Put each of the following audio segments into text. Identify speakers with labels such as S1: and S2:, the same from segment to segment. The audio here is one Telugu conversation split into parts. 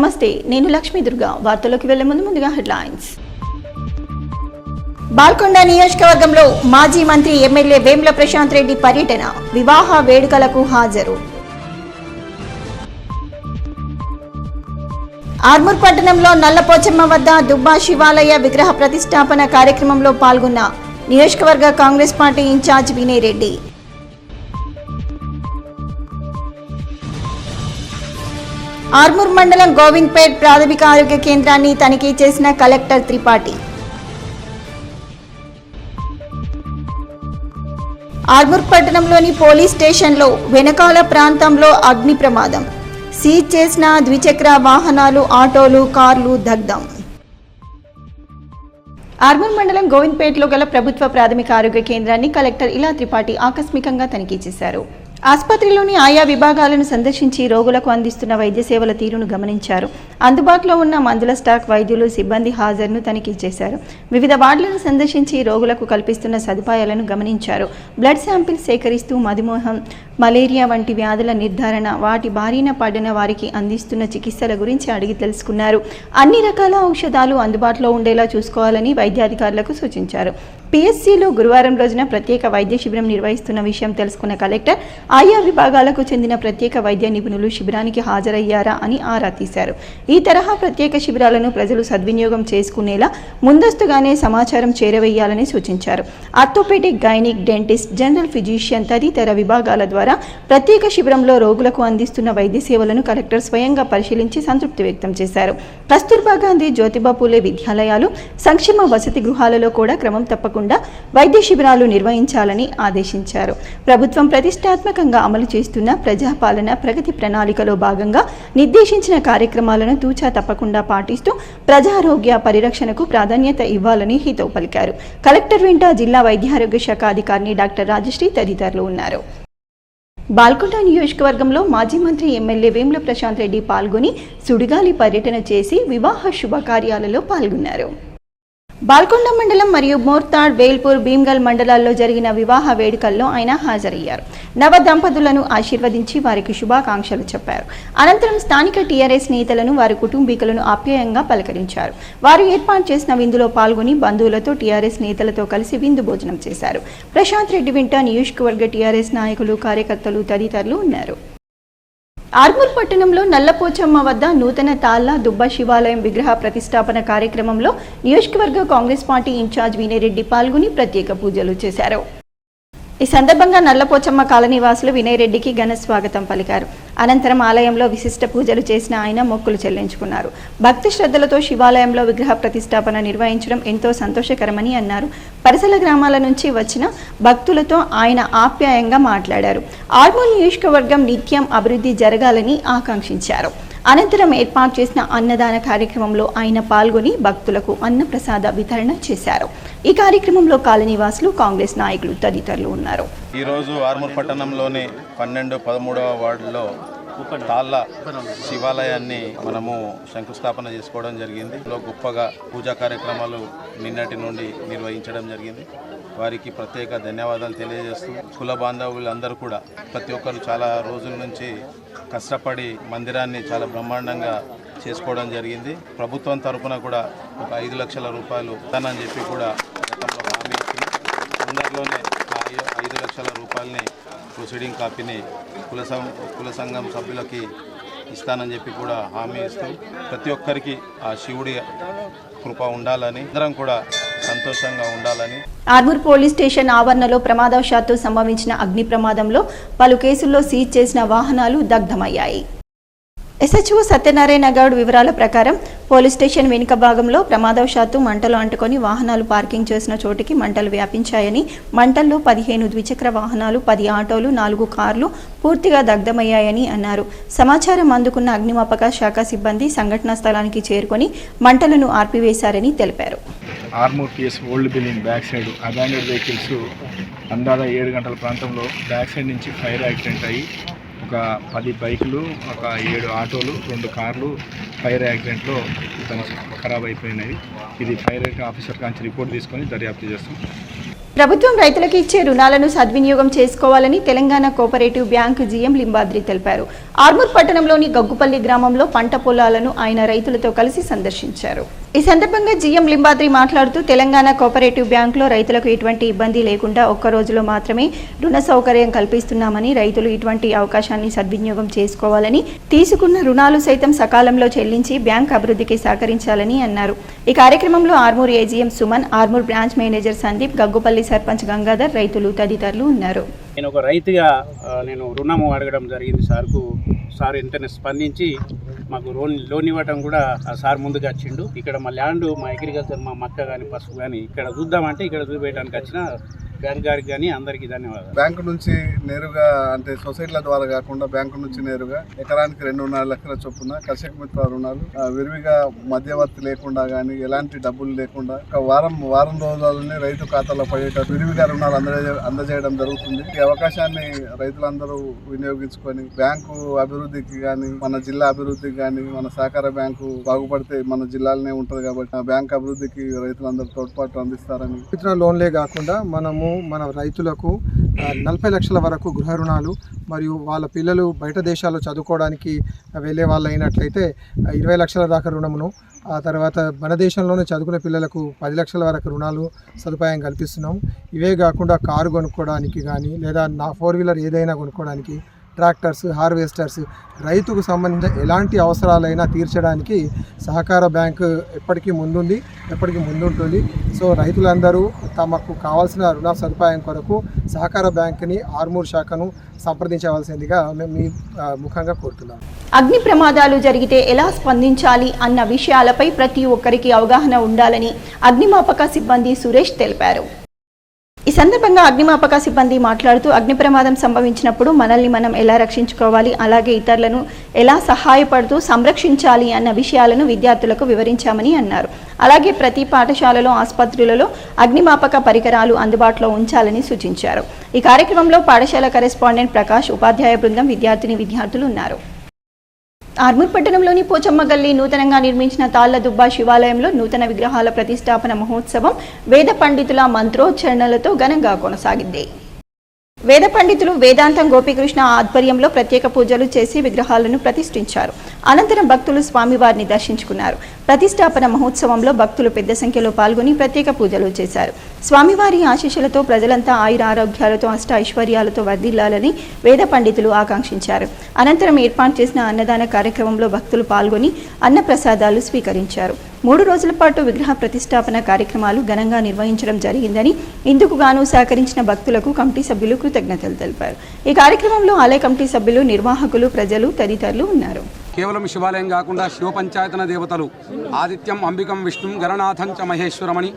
S1: నమస్తే, నేను లక్ష్మీ దుర్గా. వార్తలోకి వెళ్లే ముందుగా హెడ్లైన్స్. బాల్కొండ నియోజకవర్గంలో మాజీ మంత్రి ఎమ్మెల్యే వేముల ప్రశాంత్ రెడ్డి పర్యటన, వివాహ వేడుకలకు హాజరు. ఆర్మూర్ పట్టణంలో నల్లపోచమ్మ వద్ద దుబ్బా శివాలయ విగ్రహ ప్రతిష్టాపన కార్యక్రమంలో పాల్గొన్న నియోజకవర్గ కాంగ్రెస్ పార్టీ ఇన్ఛార్జ్ వినయ్ రెడ్డి. ఆర్మూర్ మండలం గోవింద్పేట్ ప్రాథమిక ఆరోగ్య కేంద్రాన్ని తనిఖీ చేసిన కలెక్టర్ త్రిపాఠి. ఆర్మూర్ పట్టణంలోని పోలీస్ స్టేషన్లో వెనకాల ప్రాంతంలో అగ్ని ప్రమాదం, సీజ్ చేసిన ద్విచక్ర వాహనాలు, ఆటోలు, కార్లు దగ్ధం. ఆర్మూర్ మండలం గోవింద్పేటలో గల ప్రభుత్వ ప్రాథమిక ఆరోగ్య కేంద్రాన్ని కలెక్టర్ ఇలా త్రిపాఠి ఆకస్మికంగా తనిఖీ చేశారు. ఆసుపత్రిలోని ఆయా విభాగాలను సందర్శించి రోగులకు అందిస్తున్న వైద్య సేవల తీరును గమనించారు. అందుబాటులో ఉన్న మందుల స్టాక్, వైద్యులు, సిబ్బంది హాజరును తనిఖీ చేశారు. వివిధ వార్డులను సందర్శించి రోగులకు కల్పిస్తున్న సదుపాయాలను గమనించారు. బ్లడ్ శాంపిల్స్ సేకరిస్తూ మధుమేహం, మలేరియా వంటి వ్యాధుల నిర్ధారణ, వాటి బారిన పడిన వారికి అందిస్తున్న చికిత్సల గురించి అడిగి తెలుసుకున్నారు. అన్ని రకాల ఔషధాలు అందుబాటులో ఉండేలా చూసుకోవాలని వైద్యాధికారులకు సూచించారు. పిఎస్సిలో గురువారం రోజున ప్రత్యేక వైద్య శిబిరం నిర్వహిస్తున్న విషయం తెలుసుకున్న కలెక్టర్ ఆయా విభాగాలకు చెందిన ప్రత్యేక వైద్య నిపుణులు శిబిరానికి హాజరయ్యారా అని ఆరా తీశారు. ఈ తరహా ప్రత్యేక శిబిరాలను ప్రజలు సద్వినియోగం చేసుకునేలా ముందస్తుగానే సమాచారం చేరవేయాలని సూచించారు. Orthopaedic, gynaec, dentist, general physician తదితర విభాగాల ద్వారా ప్రత్యేక శిబిరంలో రోగులకు అందిస్తున్న వైద్య సేవలను కలెక్టర్ స్వయంగా పరిశీలించి సంతృప్తి వ్యక్తం చేశారు. కస్తూర్బా గాంధీ, జ్యోతిబా పూలే విద్యాలయాలు, సంక్షేమ వసతి గృహాలలో కూడా క్రమం తప్పకుండా వైద్య శిబిరాలు నిర్వహించాలని ఆదేశించారు. ప్రభుత్వం ప్రతిష్టాత్మకంగా అమలు చేస్తున్న ప్రజాపాలన ప్రగతి ప్రణాళికలో భాగంగా నిర్దేశించిన కార్యక్రమాలను తూచా తప్పకుండా పాటిస్తూ ప్రజారోగ్య పరిరక్షణకు ప్రాధాన్యత ఇవ్వాలని హితవు పలికారు. కలెక్టర్ వెంట జిల్లా వైద్యారోగ్య శాఖ అధికారిని డాక్టర్ రాజశ్రీ తదితరులు ఉన్నారు. బాల్కొండ నియోజకవర్గంలో మాజీ మంత్రి ఎమ్మెల్యే వేముల ప్రశాంత్ రెడ్డి పాల్గొని సుడిగాలి పర్యటన చేసి వివాహ శుభకార్యాలలో పాల్గొన్నారు. బాల్కొండ మండలం మరియు మోర్తాడ్, వేల్పూర్, భీమ్గల్ మండలాల్లో జరిగిన వివాహ వేడుకల్లో ఆయన హాజరయ్యారు. నవ దంపతులను ఆశీర్వదించి వారికి శుభాకాంక్షలు చెప్పారు. అనంతరం స్థానిక టీఆర్ఎస్ నేతలను, వారి కుటుంబీకులను ఆప్యాయంగా పలకరించారు. వారు ఏర్పాటు చేసిన విందులో పాల్గొని బంధువులతో, టీఆర్ఎస్ నేతలతో కలిసి విందు భోజనం చేశారు. ప్రశాంత్ రెడ్డి వెంట నియోజకవర్గ టీఆర్ఎస్ నాయకులు, కార్యకర్తలు తదితరులు ఉన్నారు. ఆర్మూర్ పట్టణంలో నల్లపోచమ్మ వద్ద నూతన తాళ్ల దుబ్బ శివాలయం విగ్రహ ప్రతిష్టాపన కార్యక్రమంలో నియోజకవర్గ కాంగ్రెస్ పార్టీ ఇన్ఛార్జ్ వినయ్ రెడ్డి పాల్గొని ప్రత్యేక పూజలు చేశారు. ఈ సందర్భంగా నల్లపోచమ్మ కాలనీ వాసులు వినయ్ రెడ్డికి ఘన స్వాగతం పలికారు. అనంతరం ఆలయంలో విశిష్ట పూజలు చేసిన ఆయన మొక్కులు చెల్లించుకున్నారు. భక్తి శ్రద్ధలతో శివాలయంలో విగ్రహ ప్రతిష్టాపన నిర్వహించడం ఎంతో సంతోషకరమని అన్నారు. పరిసర గ్రామాల నుంచి వచ్చిన భక్తులతో ఆయన ఆప్యాయంగా మాట్లాడారు. ఆర్మూర్ నియోజకవర్గం నిత్యం అభివృద్ధి జరగాలని ఆకాంక్షించారు. అనంతరం ఏర్పాటు చేసిన అన్నదాన కార్యక్రమంలో ఆయన పాల్గొని భక్తులకు అన్నప్రసాద వితరణ చేశారు. ఈ కార్యక్రమంలో కాలనీవాసులు, కాంగ్రెస్ నాయకులు తదితరులు ఉన్నారు.
S2: ఈరోజు ఆర్మూర్ పట్టణంలోని 12, 13వ వార్డులో తాళ్ళ శివాలయాన్ని మనము శంకుస్థాపన చేసుకోవడం జరిగింది. గొప్పగా పూజా కార్యక్రమాలు నిన్నటి నుండి నిర్వహించడం జరిగింది. వారికి ప్రత్యేక ధన్యవాదాలు తెలియజేస్తూ, కుల బాంధవులందరూ కూడా ప్రతి ఒక్కరు చాలా రోజుల నుంచి కష్టపడి మందిరాన్ని చాలా బ్రహ్మాండంగా చేసుకోవడం జరిగింది. ప్రభుత్వం తరఫున కూడా ఒక 5 లక్షల రూపాయలు ఇస్తానని చెప్పి కూడా గతంలో హామీ ఇచ్చింది. తొందరలోనే 5 లక్షల రూపాయలని ప్రొసీడింగ్ కాపీని కుల సంఘం సభ్యులకి ఇస్తానని చెప్పి కూడా హామీ ఇస్తూ, ప్రతి ఒక్కరికి ఆ శివుడి కృప ఉండాలని, అందరం కూడా సంతోషంగా ఉండాలని.
S1: ఆర్మూర్ పోలీస్ స్టేషన్ ఆవరణలో ప్రమాదవశాత్తు సంభవించిన అగ్ని ప్రమాదంలో పలు కేసుల్లో సీజ్ చేసిన వాహనాలు దగ్ధమయ్యాయి. ఎస్హెచ్ఓ సత్యనారాయణ గౌడ్ వివరాల ప్రకారం పోలీస్ స్టేషన్ వెనుక భాగంలో ప్రమాదవశాత్తు మంటలు అంటుకొని వాహనాలు పార్కింగ్ చేసిన చోటికి మంటలు వ్యాపించాయని, మంటల్లో 15 ద్విచక్ర వాహనాలు, 10 ఆటోలు, 4 కార్లు పూర్తిగా దగ్ధమయ్యాయని అన్నారు. సమాచారం అందుకున్న అగ్నిమాపక శాఖ సిబ్బంది సంఘటనా స్థలానికి చేరుకొని మంటలను ఆర్పివేశారని తెలిపారు.
S3: Armoor PS old building back side abandoned vehicles అందాల 7 గంటల ప్రాంతంలో బ్యాక్ సైడ్ నుంచి ఫైర్ యాక్సిడెంట్ అయ్యి ఒక 10 బైకులు, ఒక 7 ఆటోలు, 2 కార్లు ఫైర్ యాక్సిడెంట్లో ఖరాబ్ అయిపోయినాయి. ఇది ఫైర్ ఆఫీసర్ కాంచి రిపోర్ట్ తీసుకొని దర్యాప్తు చేస్తాం.
S1: ప్రభుత్వం రైతులకు ఇచ్చే రుణాలను సద్వినియోగం చేసుకోవాలని Telangana cooperative bank GM Limbadri తెలిపారు. ఆర్మూర్ పట్టణంలోని గగ్గుపల్లి గ్రామంలో పంట పొలాలను ఆయన రైతులతో కలిసి సందర్శించారు. ఈ సందర్భంగా జీఎం లింబాద్రి మాట్లాడుతూ తెలంగాణ కోఆపరేటివ్ బ్యాంకులో రైతులకు ఎటువంటి ఇబ్బంది లేకుండా ఒక్క రోజులో మాత్రమే రుణ సౌకర్యం కల్పిస్తున్నామని, రైతులు ఇటువంటి అవకాశాన్ని సద్వినియోగం చేసుకోవాలని, తీసుకున్న రుణాలు సైతం సకాలంలో చెల్లించి బ్యాంక్ అభివృద్ధికి సహకరించాలని అన్నారు. ఈ కార్యక్రమంలో Armoor AGM Suman, Armoor branch manager Sandeep, Gaggupalli sarpanch Gangadhar, రైతులు తదితరులు ఉన్నారు.
S4: నేను ఒక రైతుగా నేను రుణము అడగడం జరిగింది సార్కు. సార్ వెంటనే స్పందించి మాకు లోన్ ఇవ్వటం కూడా సార్ ముందుగా వచ్చిండు. ఇక్కడ మా ల్యాండ్, మా అగ్రికల్చర్, మా మక్క కానీ పసుపు కానీ ఇక్కడ చూద్దామంటే ఇక్కడ చూపించడానికి వచ్చిన బ్యాంక్ గారికి కానీ అందరికీ ధన్యవాదాలు.
S5: బ్యాంకు నుంచి నేరుగా అంటే సొసైటీల ద్వారా కాకుండా బ్యాంకు నుంచి నేరుగా ఎకరానికి 2.5 లక్షల చొప్పున కర్షక మిత్ర రుణాలు విరివిగా మధ్యవర్తి లేకుండా కానీ ఎలాంటి డబ్బులు లేకుండా ఒక వారం రోజుల్లోనే రైతు ఖాతాలో పడేటట్టు విరివిగా రుణాలు అందజేయడం జరుగుతుంది. ఈ అవకాశాన్ని రైతులందరూ వినియోగించుకొని బ్యాంకు అభివృద్ధికి కానీ, మన జిల్లా అభివృద్ధికి కానీ, మన సహకార బ్యాంకు బాగుపడితే మన జిల్లాలోనే ఉంటుంది కాబట్టి బ్యాంక్ అభివృద్ధికి రైతులందరూ తోడ్పాటు అందిస్తారని.
S6: మిత్ర లోన్లే కాకుండా మన రైతులకు 40 లక్షల వరకు గృహ రుణాలు మరియు వాళ్ళ పిల్లలు బయట దేశాల్లో చదువుకోవడానికి వెళ్ళే వాళ్ళు అయినట్లయితే 20 లక్షల దాకా రుణమును, ఆ తర్వాత మన దేశంలోనే చదువుకునే పిల్లలకు 10 లక్షల వరకు రుణాలు సదుపాయం కల్పిస్తున్నాం. ఇవే కాకుండా కారు కొనుక్కోవడానికి కానీ లేదా 4 వీలర్ ఏదైనా కొనుక్కోవడానికి, ట్రాక్టర్స్, హార్వెస్టర్స్, రైతుకు సంబంధించిన ఎలాంటి అవసరాలైనా తీర్చడానికి సహకార బ్యాంకు ఎప్పటికీ ముందుంది, ఎప్పటికీ ముందుంటుంది. సో రైతులందరూ తమకు కావాల్సిన రుణ సదుపాయం కొరకు సహకార బ్యాంకుని, ఆర్మూర్ శాఖను సంప్రదించవలసిందిగా మేము మీ ముఖంగా కోరుతున్నాం.
S1: అగ్ని ప్రమాదాలు జరిగితే ఎలా స్పందించాలి అన్న విషయాలపై ప్రతి ఒక్కరికి అవగాహన ఉండాలని అగ్నిమాపక సిబ్బంది సురేష్ తెలిపారు. ఈ సందర్భంగా అగ్నిమాపక సిబ్బంది మాట్లాడుతూ అగ్ని ప్రమాదం సంభవించినప్పుడు మనల్ని మనం ఎలా రక్షించుకోవాలి, అలాగే ఇతరులను ఎలా సహాయపడుతూ సంరక్షించాలి అన్న విషయాలను విద్యార్థులకు వివరించామని అన్నారు. అలాగే ప్రతి పాఠశాలలో, ఆసుపత్రులలో అగ్నిమాపక పరికరాలు అందుబాటులో ఉంచాలని సూచించారు. ఈ కార్యక్రమంలో పాఠశాల కరెస్పాండెంట్ ప్రకాష్, ఉపాధ్యాయ బృందం, విద్యార్థులు ఉన్నారు. ఆర్మూర్ పట్టణంలోని పోచమ్మ గల్లీ నూతనంగా నిర్మించిన తాళ్లదుబ్బ శివాలయంలో నూతన విగ్రహాల ప్రతిష్టాపన మహోత్సవం వేద పండితుల మంత్రోచ్చరణలతో ఘనంగా కొనసాగింది. వేద పండితులు వేదాంతం గోపీకృష్ణ ఆధ్వర్యంలో ప్రత్యేక పూజలు చేసి విగ్రహాలను ప్రతిష్ఠించారు. అనంతరం భక్తులు స్వామివారిని దర్శించుకున్నారు. ప్రతిష్టాపన మహోత్సవంలో భక్తులు పెద్ద సంఖ్యలో పాల్గొని ప్రత్యేక పూజలు చేశారు. స్వామివారి ఆశీస్సులతో ప్రజలంతా ఆయుర ఆరోగ్యాలతో, అష్ట ఐశ్వర్యాలతో వర్ధిల్లాలని వేద పండితులు ఆకాంక్షించారు. అనంతరం ఏర్పాటు చేసిన అన్నదాన కార్యక్రమంలో భక్తులు పాల్గొని అన్నప్రసాదాలు స్వీకరించారు. 3 రోజుల పాటు విగ్రహ ప్రతిష్టాపన కార్యక్రమాలు ఘనంగా నిర్వహించడం జరిగిందని, ఇందుకు గాను సహకరించిన భక్తులకు కమిటీ సభ్యులు కృతజ్ఞతలు తెలిపారు. ఈ కార్యక్రమంలో ఆలయ కమిటీ సభ్యులు, నిర్వాహకులు, ప్రజలు తదితరులు ఉన్నారు.
S7: కేవలం శివాలయం కాకుండా శివపంచాయతన దేవతలు ఆదిత్యం, అంబికం, విష్ణుం, గణనాథం చ మహేశ్వరమని,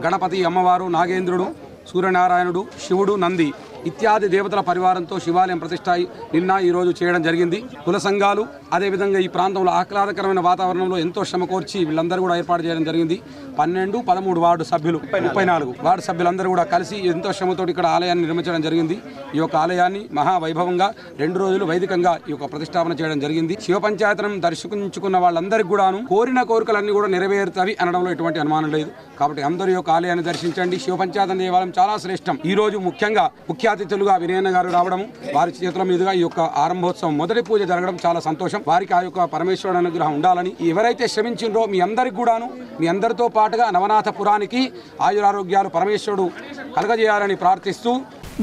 S7: గణపతి, అమ్మవారు, నాగేంద్రుడు, సూర్యనారాయణుడు, శివుడు, నంది ఇత్యాది దేవతల పరివారంతో శివాలయం ప్రతిష్ట నిన్న ఈరోజు చేయడం జరిగింది. కుల సంఘాలు అదేవిధంగా ఈ ప్రాంతంలో ఆహ్లాదకరమైన వాతావరణంలో ఎంతో శ్రమ కోర్చి వీళ్ళందరూ కూడా ఏర్పాటు చేయడం జరిగింది. 12, 13 వార్డు సభ్యులు, 34 వార్డు సభ్యులందరూ కూడా కలిసి ఎంతో శ్రమతోటి ఇక్కడ ఆలయాన్ని నిర్మించడం జరిగింది. ఈ యొక్క ఆలయాన్ని మహావైభవంగా 2 రోజులు వైదికంగా ఈ యొక్క ప్రతిష్టాపన చేయడం జరిగింది. శివ పంచాయతనం దర్శించుకున్న వాళ్ళందరికీ కూడాను కోరిన కోరికలన్నీ కూడా నెరవేరుతాయి అనడంలో ఎటువంటి అనుమానం లేదు. కాబట్టి అందరూ ఈ యొక్క ఆలయాన్ని దర్శించండి. శివ పంచాయతన దేవాలయం చాలా శ్రేష్టం. ఈ రోజు ముఖ్యంగా ముఖ్య అతిథులుగా వినయన్న గారు రావడం, వారి చేతుల మీదుగా ఈ యొక్క ఆరంభోత్సవం మొదటి పూజ జరగడం చాలా సంతోషం. వారికి ఆ యొక్క పరమేశ్వరుడు అనుగ్రహం ఉండాలని, ఎవరైతే శ్రమించిండ్రో మీ అందరికి కూడాను, మీ అందరితో పాటుగా నవనాథపురానికి ఆయురారోగ్యాలు పరమేశ్వరుడు కలగజేయాలని ప్రార్థిస్తూ,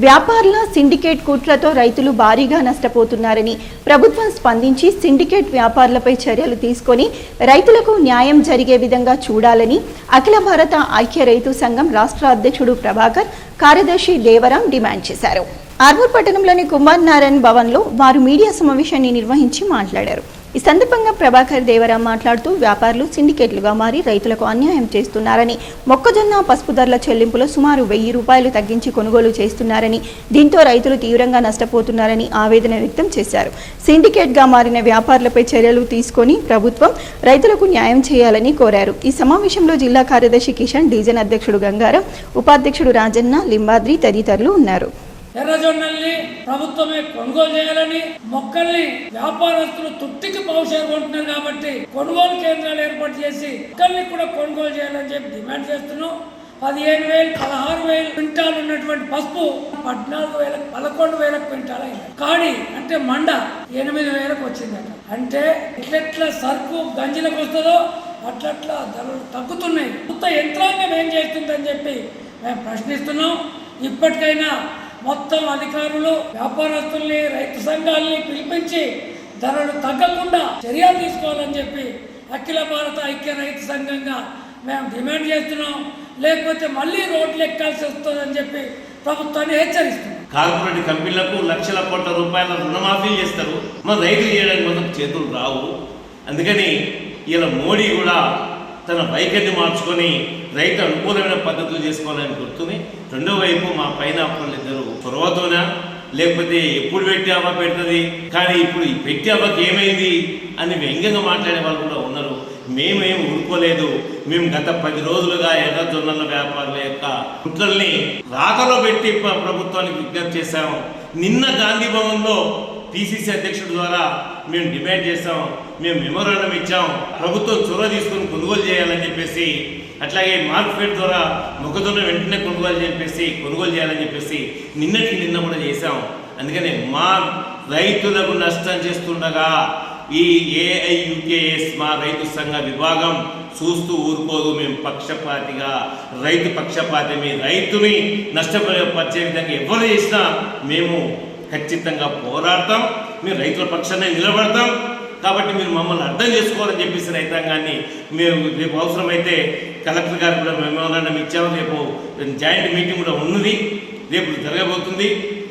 S1: వ్యాపారుల సిండికేట్ కుట్రతో రైతులు భారీగా నష్టపోతున్నారని ప్రభుత్వం స్పందించి సిండికేట్ వ్యాపారులపై చర్యలు తీసుకొని రైతులకు న్యాయం జరిగే విధంగా చూడాలని అఖిల భారత ఐక్య రైతు సంఘం రాష్ట్ర అధ్యక్షుడు ప్రభాకర్, కార్యదర్శి దేవరాం డిమాండ్ చేశారు. ఆర్మూర్ పట్టణంలోని కుమార్ నారాయణ్ భవన్లో వారు మీడియా సమావేశాన్ని నిర్వహించి మాట్లాడారు. ఈ సందర్భంగా ప్రభాకర్, దేవరాం మాట్లాడుతూ వ్యాపారులు సిండికేట్లుగా మారి రైతులకు అన్యాయం చేస్తున్నారని, మొక్కజొన్న, పసుపు ధరల చెల్లింపులో సుమారు 1000 రూపాయలు తగ్గించి కొనుగోలు చేస్తున్నారని, దీంతో రైతులు తీవ్రంగా నష్టపోతున్నారని ఆవేదన వ్యక్తం చేశారు. సిండికేట్గా మారిన వ్యాపారులపై చర్యలు తీసుకొని ప్రభుత్వం రైతులకు న్యాయం చేయాలని కోరారు. ఈ సమావేశంలో జిల్లా కార్యదర్శి కిషన్, డివిజన్ అధ్యక్షుడు గంగారం, ఉపాధ్యక్షుడు రాజన్న, లింబాద్రి తదితరులు ఉన్నారు.
S8: ఎర్రజొన్నల్ని ప్రభుత్వమే కొనుగోలు చేయాలని, మొక్కల్ని వ్యాపారస్తులు తుట్టికి పౌషేరు కొంటున్నారు కాబట్టి కొనుగోలు కేంద్రాలు ఏర్పాటు చేసి మొక్కల్ని కూడా కొనుగోలు చేయాలని చెప్పి డిమాండ్ చేస్తున్నాం. 15,000, 16,000 క్వింటాలు ఉన్నటువంటి పసుపు 14,000, 11,000 క్వింటాలు అయింది. కాడి అంటే మండ 8,000కు వచ్చిందట. అంటే ఎట్లెట్లా సరుకు గంజిలకు వస్తుందో అట్లట్లా ధరలు తగ్గుతున్నాయి. కొత్త యంత్రాంగం ఏం చేస్తుందని చెప్పి మేము ప్రశ్నిస్తున్నాం. ఇప్పటికైనా మొత్తం అధికారులు వ్యాపారస్తుల్ని, రైతు సంఘాలని పిలిపించి ధరలు తగ్గకుండా చర్యలు తీసుకోవాలని చెప్పి అఖిల భారత ఐక్య రైతు సంఘంగా మేము డిమాండ్ చేస్తున్నాం. లేకపోతే మళ్ళీ రోడ్లు ఎక్కాల్సి వస్తుందని చెప్పి ప్రభుత్వాన్ని హెచ్చరిస్తున్నాం.
S9: కార్పొరేట్ కంపెనీలకు లక్షల కోట్ల రూపాయల రుణమాఫీ చేస్తారు, మన రైతులు చేయడానికి మొత్తం చేతులు రావు. అందుకని ఇలా మోడీ కూడా తన వైఖరిని మార్చుకొని రైతు అనుకూలమైన పద్ధతులు చేసుకోవాలని కోరుతుంది. రెండో వైపు మా పైన ఇద్దరు చొరవతోనా లేకపోతే ఎప్పుడు పెట్టామా పెడుతుంది, కానీ ఇప్పుడు పెట్టామాకి ఏమైంది అని వ్యంగ్యంగా మాట్లాడే వాళ్ళు కూడా ఉన్నారు. మేమేం ఊరుకోలేదు. మేము గత 10 రోజులుగా ఎర్రజొన్నల వ్యాపారుల యొక్క కుట్రల్ని రాతలో పెట్టి ప్రభుత్వానికి విజ్ఞప్తి చేశాము. నిన్న గాంధీ భవన్లో పిసిసి అధ్యక్షుడి ద్వారా మేము డిమాండ్ చేస్తాం, మేము మెమోరాండం ఇచ్చాం, ప్రభుత్వం చొరవ తీసుకొని కొనుగోలు చేయాలని చెప్పేసి, అట్లాగే మార్కెట్ ద్వారా మొక్కజొన్న వెంటనే కొనుగోలు చేయాలని చెప్పేసి నిన్న కూడా చేశాం. అందుకని మా రైతులకు నష్టం చేస్తుండగా ఈ ఏఐయుకేఎస్ మా రైతు సంఘ విభాగం చూస్తూ ఊరుకోదు. మేము పక్షపాతిగా రైతు పక్షపాతి, మీ రైతుని నష్టపరిచే విధంగా ఎవరు చేసినా మేము ఖచ్చితంగా పోరాడతాం, మేము రైతుల పక్షాన్ని నిలబడతాం. కాబట్టి మీరు మమ్మల్ని అర్థం చేసుకోవాలని చెప్పేసి రైతాంగాన్ని మేము రేపు అవసరమైతే కలెక్టర్ గారు కూడా మెమోరాండం ఇచ్చాము. రేపు జాయింట్ మీటింగ్ కూడా ఉన్నది, రేపు జరగబోతుంది.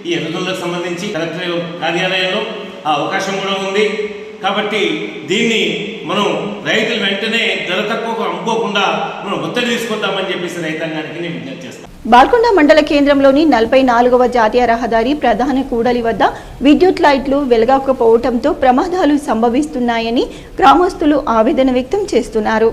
S9: ఈ ఎర్రజొన్నలకు సంబంధించి కలెక్టర్ కార్యాలయంలో ఆ అవకాశం కూడా ఉంది. కాబట్టి దీన్ని మనం రైతులు వెంటనే ధర తక్కువ అమ్ముకోకుండా మనం ఒత్తిడి తీసుకొద్దామని చెప్పేసి రైతాంగానికి నేను విజ్ఞప్తి చేస్తాను.
S1: బాల్కొండ మండల కేంద్రంలోని 44వ జాతీయ రహదారి ప్రధాన కూడలి వద్ద విద్యుత్ లైట్లు వెలగకపోవడంతో ప్రమాదాలు సంభవిస్తున్నాయని గ్రామస్తులు ఆవేదన వ్యక్తం చేస్తున్నారు.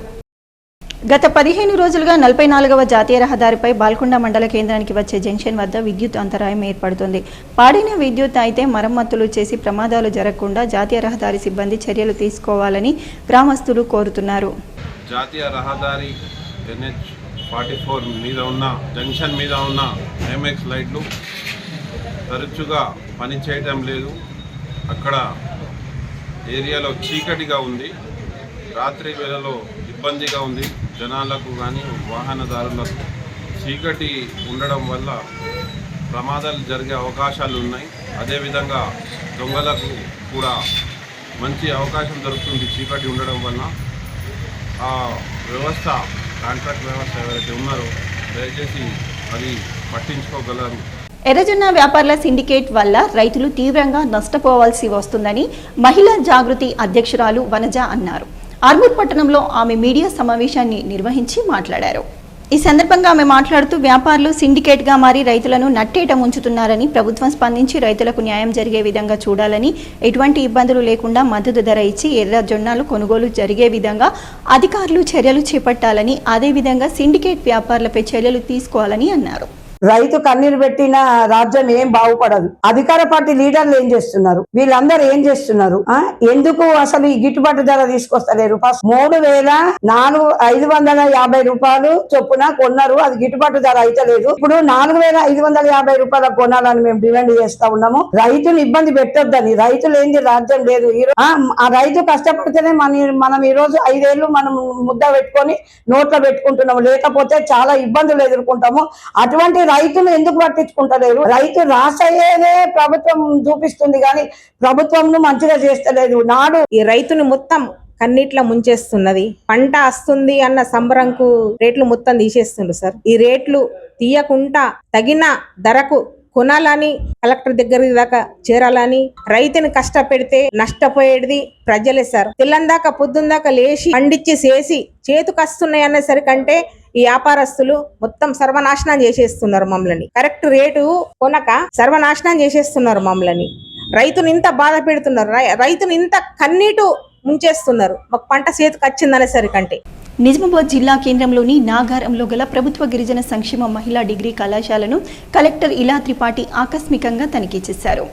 S1: గత 15 రోజులుగా 44వ జాతీయ రహదారిపై బాల్కొండ మండల కేంద్రానికి వచ్చే జంక్షన్ వద్ద విద్యుత్ అంతరాయం ఏర్పడుతుంది. పాడిన విద్యుత్ అయితే మరమ్మతులు చేసి ప్రమాదాలు జరగకుండా జాతీయ రహదారి సిబ్బంది చర్యలు తీసుకోవాలని గ్రామస్తులు కోరుతున్నారు.
S2: జాతీయ రహదారి NH44 మీద ఉన్న జంక్షన్ మీద ఉన్న ఎంఎక్స్ లైట్లు తరచుగా పనిచేయటం లేదు. అక్కడ ఏరియాలో చీకటిగా ఉంది, రాత్రి వేళలో ఇబ్బందిగా ఉంది జనాలకు కానీ వాహనదారులకు. చీకటి ఉండడం వల్ల ప్రమాదాలు జరిగే అవకాశాలు ఉన్నాయి. అదేవిధంగా దొంగలకు కూడా మంచి అవకాశం దొరుకుతుంది చీకటి ఉండడం వల్ల. ఆ వ్యవస్థ, కాంట్రాక్ట్ వ్యవస్థ ఎవరైతే ఉన్నారో దయచేసి అది పట్టించుకోగలరు.
S1: ఎర్రజొన్న వ్యాపారుల సిండికేట్ వల్ల రైతులు తీవ్రంగా నష్టపోవాల్సి వస్తుందని మహిళా జాగృతి అధ్యక్షురాలు వనజ అన్నారు. ఆర్మూర్ పట్టణంలో ఆమె మీడియా సమావేశాన్ని నిర్వహించి మాట్లాడారు. ఈ సందర్భంగా ఆమె మాట్లాడుతూ వ్యాపారులు సిండికేట్గా మారి రైతులను నట్టేట ముంచుతున్నారని, ప్రభుత్వం స్పందించి రైతులకు న్యాయం జరిగే విధంగా చూడాలని, ఎటువంటి ఇబ్బందులు లేకుండా మద్దతు ధర ఇచ్చి ఎర్ర జొన్నలు కొనుగోలు జరిగే విధంగా అధికారులు చర్యలు చేపట్టాలని, అదేవిధంగా సిండికేట్ వ్యాపారులపై చర్యలు తీసుకోవాలని అన్నారు.
S10: రైతు కన్నీరు పెట్టిన రాజ్యం ఏం బాగుపడదు. అధికార పార్టీ లీడర్లు ఏం చేస్తున్నారు, వీళ్ళందరూ ఏం చేస్తున్నారు, ఎందుకు అసలు ఈ గిట్టుబాటు ధర తీసుకొస్తలేరు? ఫస్ట్ 3,550 రూపాయలు చొప్పున కొన్నారు, అది గిట్టుబాటు ధర అయితే లేదు. ఇప్పుడు 4,550 రూపాయల కొనాలని మేము డిమాండ్ చేస్తా ఉన్నాము. రైతుని ఇబ్బంది పెట్టొద్దని. రైతులు ఏంది రాజ్యం లేదు. ఆ రైతు కష్టపడితేనే మనం ఈ రోజు 5 ఏళ్ళు మనం ముద్ద పెట్టుకొని నోట్లో పెట్టుకుంటున్నాము, లేకపోతే చాలా ఇబ్బందులు ఎదుర్కొంటాము. అటువంటి రైతులు ఎందుకు పట్టించుకుంటలేరు? రైతు రాసయ్యేదే ప్రభుత్వం చూపిస్తుంది కానీ ప్రభుత్వం మంచిగా చేస్తలేదు. నాడు
S11: ఈ రైతుని మొత్తం కన్నీట్ల ముంచేస్తున్నది. పంట వస్తుంది అన్న సంబరంకు రేట్లు మొత్తం తీసేస్తుండ్రు సార్. ఈ రేట్లు తీయకుండా తగిన ధరకు కొనాలని, కలెక్టర్ దగ్గర దాకా చేరాలని, రైతుని కష్టపెడితే నష్టపోయేది ప్రజలే సార్. తెల్లందాకా పొద్దుందాకా లేచి పండించి చేసి చేతుకస్తున్నాయి అన్నసరికంటే ఈ వ్యాపారస్తులు మొత్తం సర్వనాశనం చేసేస్తున్నారు మమ్మల్ని. కరెక్ట్ రేటు కొనక సర్వనాశనం చేసేస్తున్నారు మమ్మల్ని. రైతుని ఇంత బాధ పెడుతున్నారు, రైతుని ఇంత కన్నీటు ముంచేస్తున్నారు మాకు పంట చేతికి వచ్చిందనేసరికంటే.
S1: నిజామాబాద్ జిల్లా కేంద్రంలోని నాగారంలో గల ప్రభుత్వ గిరిజన సంక్షేమ మహిళా డిగ్రీ కళాశాలను కలెక్టర్ ఇలా త్రిపాఠి ఆకస్మికంగా తనిఖీ చేశారు.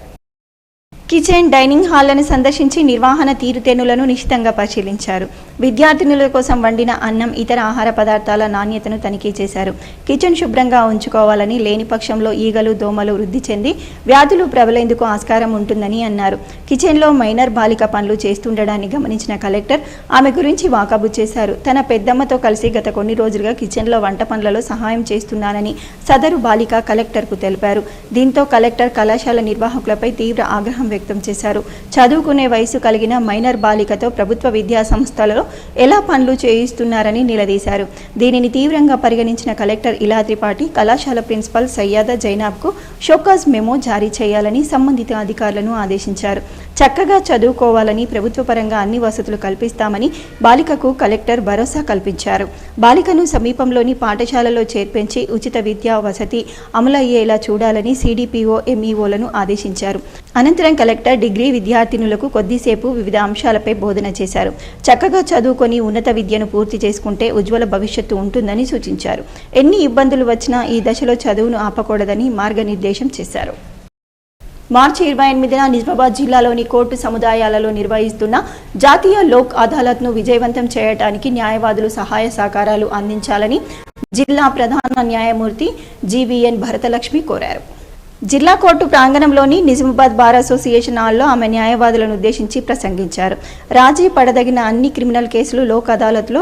S1: కిచెన్, డైనింగ్ హాళ్లను సందర్శించి నిర్వహణ తీరుతెన్నులను నిశితంగా పరిశీలించారు. విద్యార్థినుల కోసం వండిన అన్నం, ఇతర ఆహార పదార్థాల నాణ్యతను తనిఖీ చేశారు. కిచెన్ శుభ్రంగా ఉంచుకోవాలని, లేని పక్షంలో ఈగలు, దోమలు వృద్ధి చెంది వ్యాధులు ప్రబలేందుకు ఆస్కారం ఉంటుందని అన్నారు. కిచెన్లో మైనర్ బాలిక పనులు చేస్తుండడాన్ని గమనించిన కలెక్టర్ ఆమె గురించి వాకబు చేశారు. తన పెద్దమ్మతో కలిసి గత కొన్ని రోజులుగా కిచెన్లో వంట పనులలో సహాయం చేస్తున్నానని సదరు బాలిక కలెక్టర్కు తెలిపారు. దీంతో కలెక్టర్ కళాశాల నిర్వాహకులపై తీవ్ర ఆగ్రహం వ్యక్తం చేశారు. చదువుకునే వయసు కలిగిన మైనర్ బాలికతో ప్రభుత్వ విద్యా సంస్థలలో ఎలా పనులు చేయిస్తున్నారని నిలదీశారు. దీనిని తీవ్రంగా పరిగణించిన కలెక్టర్ ఇలా త్రిపాఠి కళాశాల ప్రిన్సిపల్ సయ్యాదా జైనాబ్కు షోకాజ్ మెమో జారీ చేయాలని సంబంధిత అధికారులను ఆదేశించారు. చక్కగా చదువుకోవాలని, ప్రభుత్వ పరంగా అన్ని వసతులు కల్పిస్తామని బాలికకు కలెక్టర్ భరోసా కల్పించారు. బాలికను సమీపంలోని పాఠశాలలో చేర్పించి ఉచిత విద్యా వసతి అమలయ్యేలా చూడాలని సిడిపిఓ, ఎంఈఓలను ఆదేశించారు. అనంతరం కలెక్టర్ డిగ్రీ విద్యార్థినులకు కొద్దిసేపు వివిధ అంశాలపై బోధన చేశారు. చక్కగా చదువుకొని ఉన్నత విద్యను పూర్తి చేసుకుంటే ఉజ్వల భవిష్యత్తు ఉంటుందని సూచించారు. ఎన్ని ఇబ్బందులు వచ్చినా ఈ దశలో చదువును ఆపకూడదని మార్గనిర్దేశం చేశారు. మార్చి 28న నిజామాబాద్ జిల్లాలోని కోర్టు సముదాయాలలో నిర్వహిస్తున్న జాతీయ లోక్ అదాలత్ను విజయవంతం చేయడానికి న్యాయవాదులు సహాయ సహకారాలు అందించాలని జిల్లా ప్రధాన న్యాయమూర్తి జీవీఎన్ భరతలక్ష్మి కోరారు. జిల్లా కోర్టు ప్రాంగణంలోని నిజామాబాద్ బార్ అసోసియేషన్ హాల్లో ఆమె న్యాయవాదులను ఉద్దేశించి ప్రసంగించారు. రాజీ పడదగిన అన్ని క్రిమినల్ కేసులు లోక్ అదాలత్లో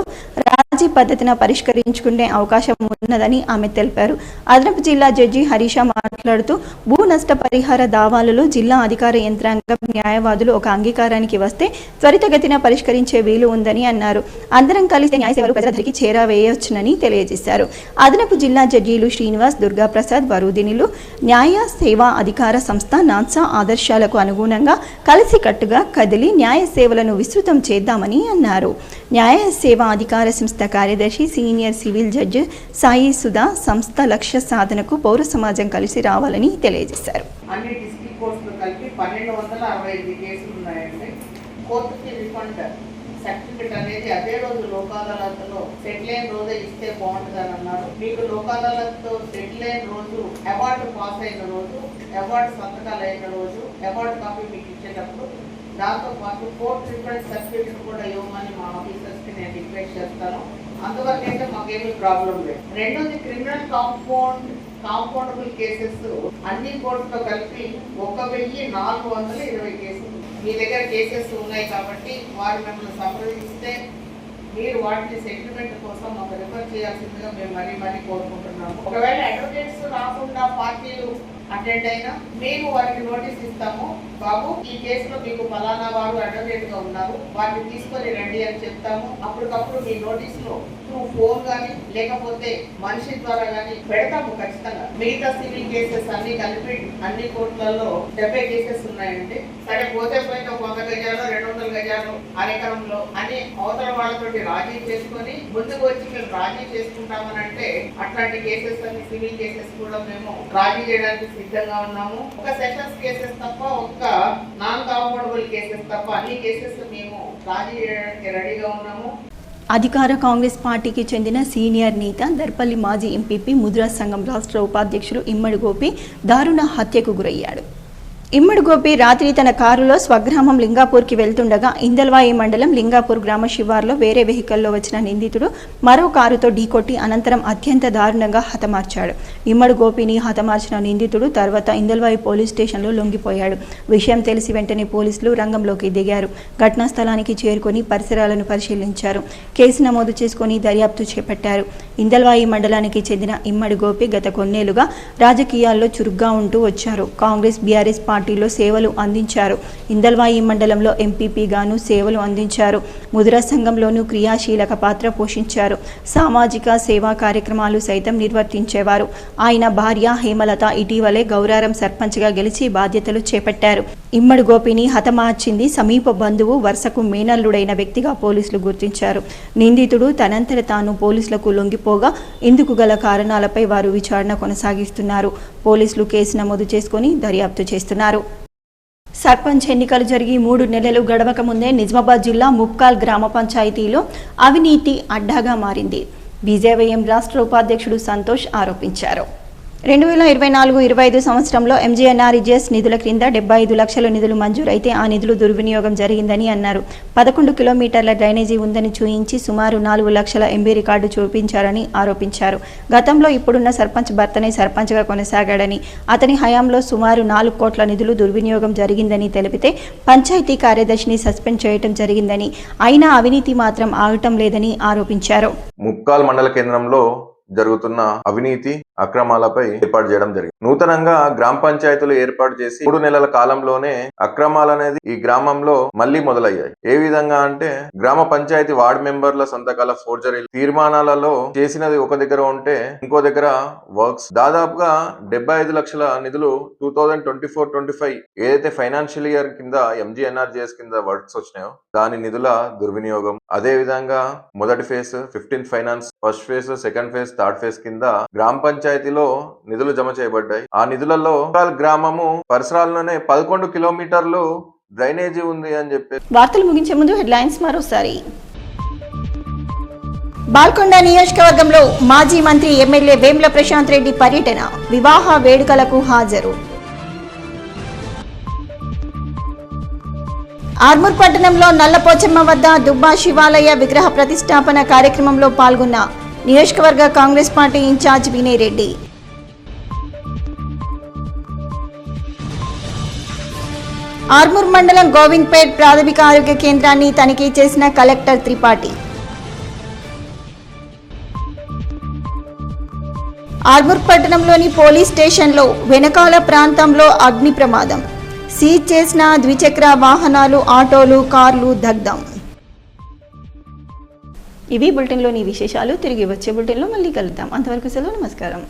S1: రాజీ పద్ధతిన పరిష్కరించుకునే అవకాశం ఉన్నదని ఆమె తెలిపారు. అదనపు జిల్లా జడ్జి హరీష మాట్లాడుతూ భూ నష్ట పరిహార దావాలలో జిల్లా అధికార యంత్రాంగం, న్యాయవాదులు ఒక అంగీకారానికి వస్తే త్వరితగతిన పరిష్కరించే వీలు ఉందని అన్నారు. అందరం కలిసి న్యాయ సేవలు ప్రజలకి చేరవేయొచ్చునని తెలియజేశారు. అదనపు జిల్లా జడ్జీలు శ్రీనివాస్, దుర్గాప్రసాద్, వరుదినిలు న్యాయ సేవా అధికార సంస్థ నాన్సా ఆదర్శాలకు అనుగుణంగా కలిసికట్టుగా కదిలి న్యాయ సేవలను విస్తృతం చేద్దామని అన్నారు. న్యాయ సేవా అధికార సంస్థ కార్యదర్శి senior civil judge Sai Sudha సంస్థ లక్ష్య సాధనకు పౌర సమాజం కలిసి రావాలని తెలియజేశారు.
S12: అన్ని డిస్ట్రిక్ట్ కోర్టులు కలిపి 1265 కేసులు ఉన్నాయండి. కోర్టుకి రిఫండ్ సర్టిఫికెట్ అనేది అదే రోజు లోక్ అదాలత్లో సెటిల్ అయిన రోజే ఇస్తే బాగుంటుందని అన్నారు. మీకు లోక్ అదాలత్తో సెటిల్ అయిన రోజు, అవార్డు పాస్ అయిన రోజు, అవార్డు సంతకాలు అయిన రోజు, అవార్డు కాపీ మీకు ఇచ్చేటప్పుడు దాంతో పాటు కోర్టు రిఫండ్ సర్టిఫికెట్ కూడా ఇవ్వమని మా ఆఫీసర్స్కి నేను రిక్వెస్ట్ చేస్తాను. అందువల్ల అయితే మాకేమీ ప్రాబ్లం లేదు. రెండోది క్రిమినల్ కాంపౌండబుల్ కేసెస్ అన్ని కోర్టుతో కలిపి 1420 కేసులు మీ దగ్గర కేసెస్ ఉన్నాయి కాబట్టి వారు మిమ్మల్ని సంప్రదిస్తే మీరు వాటిని సెటిల్మెంట్ కోసం మాకు రిఫర్ చేయాల్సిందిగా మేము మరీ కోరుకుంటున్నాము. ఒకవేళ అడ్వకేట్స్ రాకుండా పార్టీలు అటెండ్ అయినా మేము వారికి నోటీస్ ఇస్తాము. బాబు, ఈ కేసులో మీకు ఫలానా వారు అడ్వకేట్ గా ఉన్నారు, వారిని తీసుకొని రండి అని చెప్తాము. అప్పటికప్పుడు మీ నోటీస్ లో త్రూ ఫోన్ కానీ లేకపోతే మనిషి ద్వారా కానీ పెడతాము ఖచ్చితంగా. మిగతా సివిల్ కేసెస్ అన్ని కలిపి అన్ని కోర్టులలో 70 కేసెస్ ఉన్నాయండి. సరే పోతే పోయిన 100 గజాలు, 200 గజాలు, అరెకరంలో అని అవతల వాళ్ళతోటి రాజీ చేసుకొని ముందుకు వచ్చి మేము రాజీ చేసుకుంటామని అంటే అట్లాంటి కేసెస్ అన్ని సివిల్ కేసెస్ కూడా మేము రాజీ చేయడానికి సిద్ధంగా ఉన్నాము. ఒక సెషన్స్ కేసెస్ తప్ప, ఒక్క నాన్ కాంపౌండబుల్ కేసెస్ తప్ప అన్ని కేసెస్ మేము రాజీ చేయడానికి రెడీగా ఉన్నాము.
S1: అధికార కాంగ్రెస్ పార్టీకి చెందిన సీనియర్ నేత దర్పల్లి మాజీ ఎంపీపీ ముద్రా సంఘం రాష్ట్ర ఉపాధ్యక్షుడు ఇమ్మడి గోపి దారుణ హత్యకు గురయ్యాడు. ఇమ్మడి గోపి రాత్రి తన కారులో స్వగ్రామం లింగాపూర్కి వెళ్తుండగా ఇందల్వాయి మండలం లింగాపూర్ గ్రామ శివార్లో వేరే వెహికల్లో వచ్చిన నిందితుడు మరో కారుతో ఢీకొట్టి అనంతరం అత్యంత దారుణంగా హతమార్చాడు. ఇమ్మడి గోపిని హతమార్చిన నిందితుడు తర్వాత ఇందల్వాయి పోలీస్ స్టేషన్లో లొంగిపోయాడు. విషయం తెలిసి వెంటనే పోలీసులు రంగంలోకి దిగారు. ఘటనా స్థలానికి చేరుకొని పరిసరాలను పరిశీలించారు. కేసు నమోదు చేసుకుని దర్యాప్తు చేపట్టారు. ఇందల్వాయి మండలానికి చెందిన ఇమ్మడి గోపి గత కొన్నేళ్లుగా రాజకీయాల్లో చురుగ్గా ఉంటూ వచ్చారు. కాంగ్రెస్, బీఆర్ఎస్ పార్టీలో సేవలు అందించారు. ఇందల్వాయి మండలంలో ఎంపీపీగాను సేవలు అందించారు. ముద్రా సంఘంలోనూ క్రియాశీలక పాత్ర పోషించారు. సామాజిక సేవా కార్యక్రమాలు సైతం నిర్వర్తించేవారు. ఆయన భార్య హేమలత ఇటీవలే గౌరారం సర్పంచ్గా గెలిచి బాధ్యతలు చేపట్టారు. ఇమ్మడి గోపిని హతమార్చింది సమీప బంధువు, వరుసకు మేనల్లుడైన వ్యక్తిగా పోలీసులు గుర్తించారు. నిందితుడు తనంతట తాను పోలీసులకు లొంగిపోగా ఇందుకు గల కారణాలపై వారు విచారణ కొనసాగిస్తున్నారు. పోలీసులు కేసు నమోదు చేసుకుని దర్యాప్తు చేస్తున్నారు. సర్పంచ్ ఎన్నికలు జరిగి 3 నెలలు గడవక ముందే నిజామాబాద్ జిల్లా ముప్కాల్ గ్రామ పంచాయతీలో అవినీతి అడ్డాగా మారింది. బీజేవైఎం రాష్ట్ర ఉపాధ్యక్షుడు సంతోష్ ఆరోపించారు. 2024-25 సంవత్సరంలో ఎంజీఎన్ఆర్ఈజీఎస్ నిధుల క్రింద 75 లక్షల నిధులు మంజూరైతే ఆ నిధులు దుర్వినియోగం జరిగిందని అన్నారు. 11 కిలోమీటర్ల డ్రైనేజీ ఉందని చూయించి సుమారు 4 లక్షల ఎంబీ రికార్డు చూపించారని ఆరోపించారు. గతంలో ఇప్పుడున్న సర్పంచ్ భర్తనే సర్పంచ్గా కొనసాగాడని, అతని హయాంలో సుమారు 4 కోట్ల నిధులు దుర్వినియోగం జరిగిందని తెలిపితే పంచాయతీ కార్యదర్శిని సస్పెండ్ చేయడం జరిగిందని, అయినా అవినీతి మాత్రం ఆగటం లేదని ఆరోపించారు.
S2: ముక్కాల్ మండల కేంద్రంలో జరుగుతున్న అవినీతి అక్రమాలపై ఏర్పాటు చేయడం జరిగింది. నూతనంగా గ్రామ పంచాయతీలు ఏర్పాటు చేసి 3 నెలల కాలంలోనే అక్రమాలు అనేది ఈ గ్రామంలో మళ్లీ మొదలయ్యాయి. ఏ విధంగా అంటే గ్రామ పంచాయతీ వార్డు మెంబర్ల సంతకాల ఫోర్జరీ, తీర్మానాలలో చేసినది ఒక దగ్గర ఉంటే ఇంకో దగ్గర వర్క్స్, దాదాపుగా 75 లక్షల నిధులు 2024-25 ఏదైతే ఫైనాన్షియల్ ఇయర్ కింద ఎంజీఎన్ఆర్జీఎస్ కింద వర్క్స్ వచ్చినాయో దాని నిధుల దుర్వినియోగం. అదే విధంగా మొదటి phase 15 finance, first phase, second phase, third phase కింద గ్రామ పంచాయతీలో నిధులు జమ చేయబడ్డాయి. ఆ నిధులలో గ్రామము పరిసరాల్లోనే 11 కిలోమీటర్లు డ్రైనేజీ ఉంది అని చెప్పి.
S1: వార్తలు ముగించే ముందు హెడ్లైన్స్ మరోసారి. బాల్కొండ నియోజకవర్గంలో మాజీ మంత్రి ఎమ్మెల్యే వేముల ప్రశాంత్ రెడ్డి పర్యటన, వివాహ వేడుకలకు హాజరు. ఆర్మూర్ పట్టణంలో నల్లపోచమ్మ వద్ద దుబ్బా శివాలయ విగ్రహ ప్రతిష్టాపన కార్యక్రమంలో పాల్గొన్న నియోజకవర్గ కాంగ్రెస్ పార్టీ ఇన్ఛార్జ్ వినయ్ రెడ్డి. ఆర్మూర్ మండలం గోవింద్పేట్ ప్రాథమిక ఆరోగ్య కేంద్రాన్ని తనిఖీ చేసిన కలెక్టర్ త్రిపాఠి. ఆర్మూర్ పట్టణంలోని పోలీస్ స్టేషన్లో వెనకాల ప్రాంతంలో అగ్ని ప్రమాదం, సీజ్ చేసిన ద్విచక్ర వాహనాలు, ఆటోలు, కార్లు దగ్ధం. ఇవి బులెటిన్లోని విశేషాలు. తిరిగి వచ్చే బులెటిన్లో మళ్ళీ కలుద్దాం. అంతవరకు సెలవు, నమస్కారం.